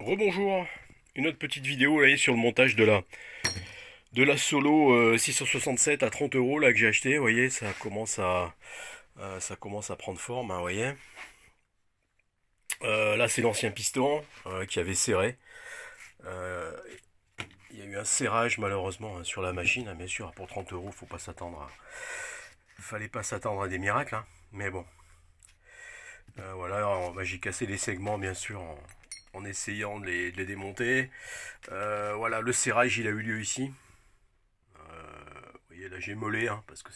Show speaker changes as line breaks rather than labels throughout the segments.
Rebonjour, une autre petite vidéo là, sur le montage de la Solo 667 à 30 euros là que j'ai acheté. Vous voyez, ça commence à prendre forme, hein, vous voyez. Là, c'est l'ancien piston qui avait serré. Euh, Il y a eu un serrage malheureusement, hein, sur la machine, hein, bien sûr. Pour 30 euros, fallait pas s'attendre à des miracles, hein, mais bon. Voilà, alors, bah, j'ai cassé les segments bien sûr en essayant de les démonter. Voilà, le serrage il a eu lieu ici. Vous voyez là j'ai molé, hein, parce que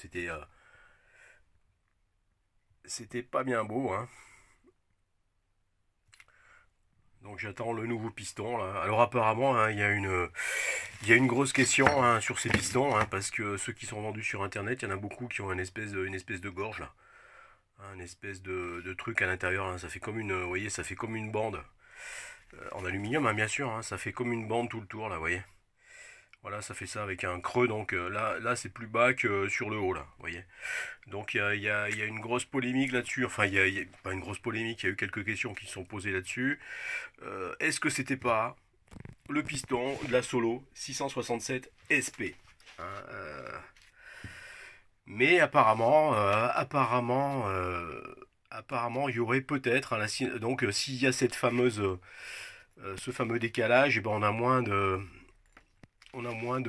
c'était pas bien beau, hein. Donc j'attends le nouveau piston là. Alors apparemment, hein, il y a une grosse question, hein, sur ces pistons, hein, parce que ceux qui sont vendus sur internet, il y en a beaucoup qui ont une espèce de gorge là, hein, une espèce de truc à l'intérieur, hein. Ça fait comme vous voyez, ça fait comme une bande, en aluminium, hein, bien sûr, hein, ça fait comme une bande tout le tour là, vous voyez. Voilà, ça fait ça avec un creux, donc là c'est plus bas que sur le haut là, vous voyez. Donc il y a une grosse polémique là-dessus. Enfin, il y a pas une grosse polémique, il y a eu quelques questions qui se sont posées là-dessus. Est-ce que c'était pas le piston de la Solo 667 SP, hein, mais apparemment, il y aurait peut-être, hein, donc s'il y a ce fameux décalage, et ben on a moins de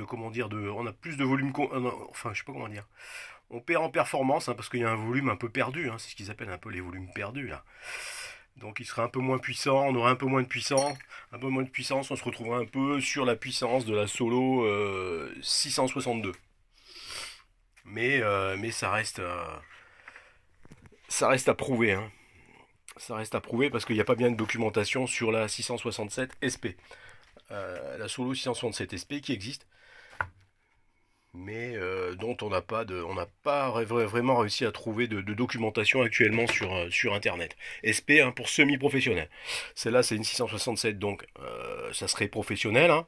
comment dire on a plus de volume, enfin je sais pas comment dire, on perd en performance, hein, parce qu'il y a un volume un peu perdu, hein, c'est ce qu'ils appellent un peu les volumes perdus là. Donc il serait un peu moins puissant, on aurait un peu moins de puissance, on se retrouverait un peu sur la puissance de la Solo 662. Mais ça reste à prouver, hein. Ça reste à prouver parce qu'il n'y a pas bien de documentation sur la 667 SP. La Solo 667 SP qui existe, mais dont on n'a pas vraiment réussi à trouver de documentation actuellement sur Internet. SP, hein, pour semi-professionnel. Celle-là, c'est une 667, donc ça serait professionnel, hein.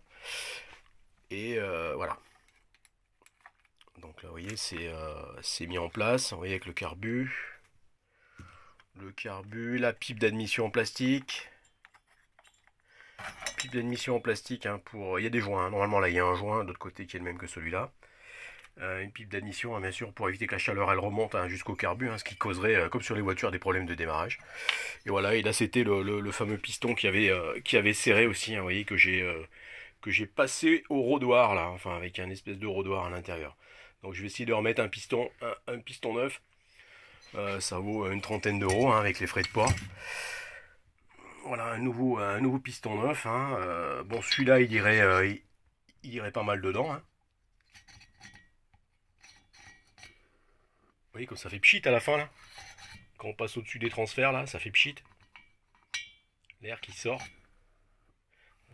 Et voilà. Donc là, vous voyez, c'est mis en place. Vous voyez, avec le carbu, la pipe d'admission en plastique. Pipe d'admission en plastique, hein, il y a des joints, hein. Normalement, là, il y a un joint de l'autre côté qui est le même que celui-là. Une pipe d'admission, hein, bien sûr, pour éviter que la chaleur elle remonte, hein, jusqu'au carbu, hein, ce qui causerait, comme sur les voitures, des problèmes de démarrage. Et voilà, et là c'était le fameux piston qui avait serré aussi, hein, vous voyez, que j'ai passé au rodoir là, enfin avec un espèce de rodoir à l'intérieur. Donc je vais essayer de remettre un piston neuf. Ça vaut une trentaine d'euros, hein, avec les frais de port. Voilà, un nouveau piston neuf, hein. Bon, celui-là il irait pas mal dedans, hein. Vous voyez comme ça fait pchit à la fin là. Quand on passe au-dessus des transferts là, ça fait pchit. L'air qui sort.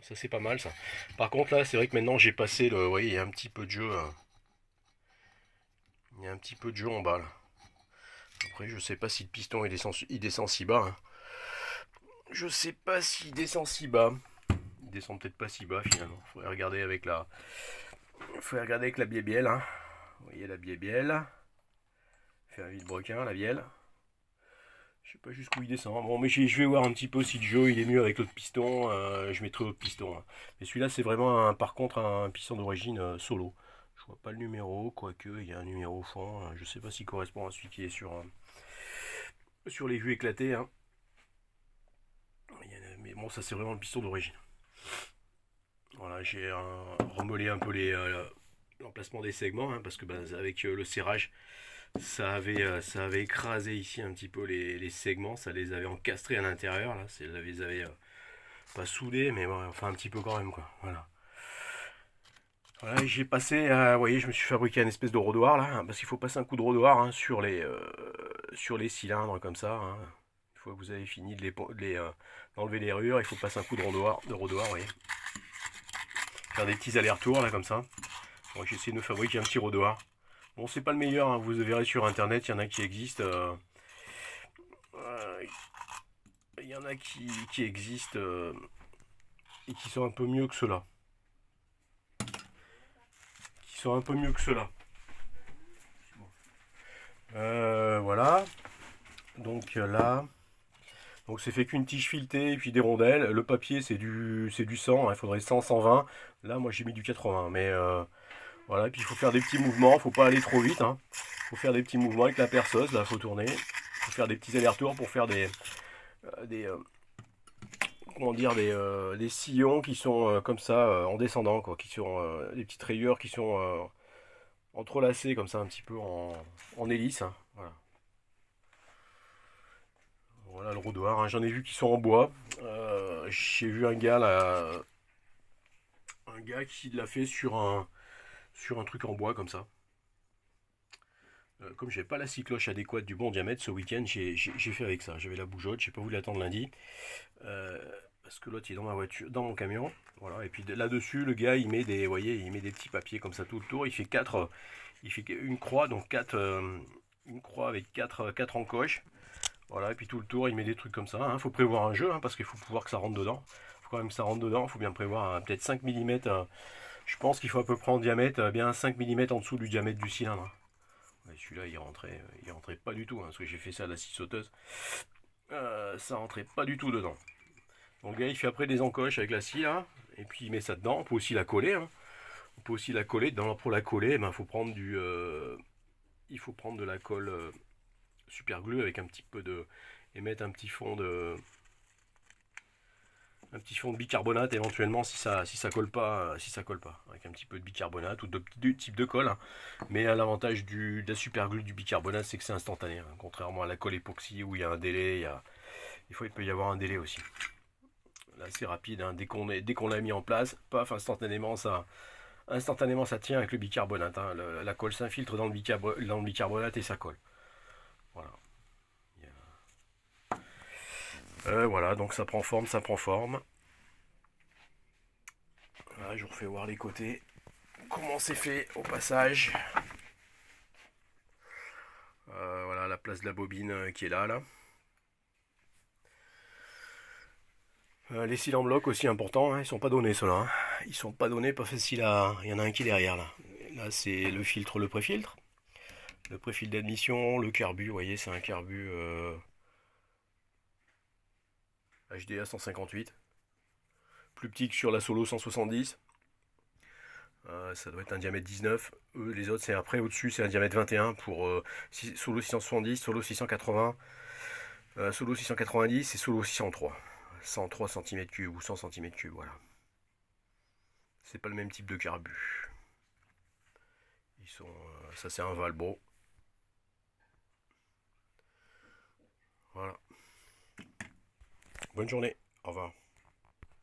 Ça c'est pas mal ça. Par contre là, c'est vrai que maintenant j'ai passé le. Vous voyez, il y a un petit peu de jeu, hein. Il y a un petit peu de jeu en bas là. Après, je sais pas si le piston il descend si bas, hein. Je sais pas s'il descend si bas. Il descend peut-être pas si bas finalement. Faudrait regarder avec la bielle, hein. Vous voyez la bielle. Faire un vide-broquin, la bielle. Je sais pas jusqu'où il descend. Bon, mais je vais voir un petit peu si le jeu il est mieux avec l'autre piston. Je mettrai l'autre piston, hein. Mais celui-là, c'est vraiment, par contre, un piston d'origine Solo. Je vois pas le numéro, quoique il y a un numéro au fond. Je sais pas s'il correspond à celui qui est sur les vues éclatées, hein. Mais bon, ça c'est vraiment le piston d'origine. Voilà, j'ai remolé un peu l'emplacement des segments, hein, parce que avec le serrage, ça avait écrasé ici un petit peu les segments, ça les avait encastrés à l'intérieur, là, ça les avait pas soudés, mais bon, enfin un petit peu quand même, quoi. Voilà. Voilà, j'ai passé, vous voyez, je me suis fabriqué un espèce de rodoir là, hein, parce qu'il faut passer un coup de rodoir, hein, sur les cylindres comme ça, hein. Une fois que vous avez fini d'enlever les rayures, il faut passer un coup de rodoir, vous voyez. Faire des petits allers-retours là comme ça. Donc j'ai essayé de me fabriquer un petit rodoir. Bon, c'est pas le meilleur, hein, vous verrez sur internet, il y en a qui existent. Il y en a qui existent, et qui sont un peu mieux que ceux-là. Qui sont un peu mieux que ceux-là. Voilà. Donc là, Donc c'est fait qu'une tige filetée et puis des rondelles. Le papier c'est du 100, hein. Il faudrait 100, 120. Là moi j'ai mis du 80. Mais voilà, et puis il faut faire des petits mouvements, faut pas aller trop vite, hein. Faut faire des petits mouvements avec la perceuse, là faut tourner. Faut faire des petits allers-retours pour faire des comment dire, des sillons qui sont comme ça en descendant, quoi, qui sont des petites rayures qui sont entrelacées comme ça un petit peu en hélice, hein. Voilà. Voilà le rôdoir, hein. J'en ai vu qui sont en bois. J'ai vu un gars là, un gars qui l'a fait sur un truc en bois comme ça. Comme j'ai pas la cycloche adéquate du bon diamètre ce week-end, j'ai fait avec ça. J'avais la bougeotte, j'ai pas voulu attendre lundi. Euh, Parce que l'autre il est dans ma voiture, dans mon camion. Voilà. Et puis là-dessus, le gars il met des, vous voyez, il met des petits papiers comme ça tout le tour. Il fait une croix, donc une croix avec quatre encoches. Voilà. Et puis tout le tour, il met des trucs comme ça, hein. Faut prévoir un jeu, hein, parce qu'il faut pouvoir que ça rentre dedans. Faut quand même que ça rentre dedans. Faut bien prévoir peut-être 5 mm. Je pense qu'il faut à peu près en diamètre, bien 5 mm en dessous du diamètre du cylindre. Ouais, celui-là, il rentrait pas du tout, hein, parce que j'ai fait ça à la scie sauteuse. Ça rentrait pas du tout dedans. Donc le gars, il fait après des encoches avec la scie là, et puis il met ça dedans. On peut aussi la coller, hein. On peut aussi la coller. Pour la coller, ben, il faut prendre de la colle super glue avec un petit peu de et mettre un petit fond de bicarbonate éventuellement si ça colle pas, avec un petit peu de bicarbonate ou deux types de colle, hein. Mais l'avantage de la super glue du bicarbonate, c'est que c'est instantané, hein. Contrairement à la colle époxy où il y a un délai, des fois il peut y avoir un délai aussi. Là c'est rapide, hein. Dès qu'on l'a mis en place, paf, instantanément ça tient avec le bicarbonate, hein. La colle s'infiltre dans le bicarbonate et ça colle. Voilà. Voilà, donc ça prend forme, ça prend forme. Voilà, je vous refais voir les côtés. Comment c'est fait au passage. Voilà la place de la bobine qui est là. Les cils en bloc aussi importants, hein, ils sont pas donnés ceux-là, hein. Ils sont pas donnés, pas facile à. Il y en a un qui est derrière là. Là c'est le filtre, le préfiltre. Le préfiltre d'admission, le carbu, vous voyez, c'est un carbu HDA 158. Plus petit que sur la Solo 170. Ça doit être un diamètre 19. Les autres, c'est après, au-dessus, c'est un diamètre 21 pour Solo 670, Solo 680, Solo 690 et Solo 603. 103 cm3 ou 100 cm3, voilà. C'est pas le même type de carbu. Ça c'est un Valbro. Voilà. Bonne journée. Au revoir.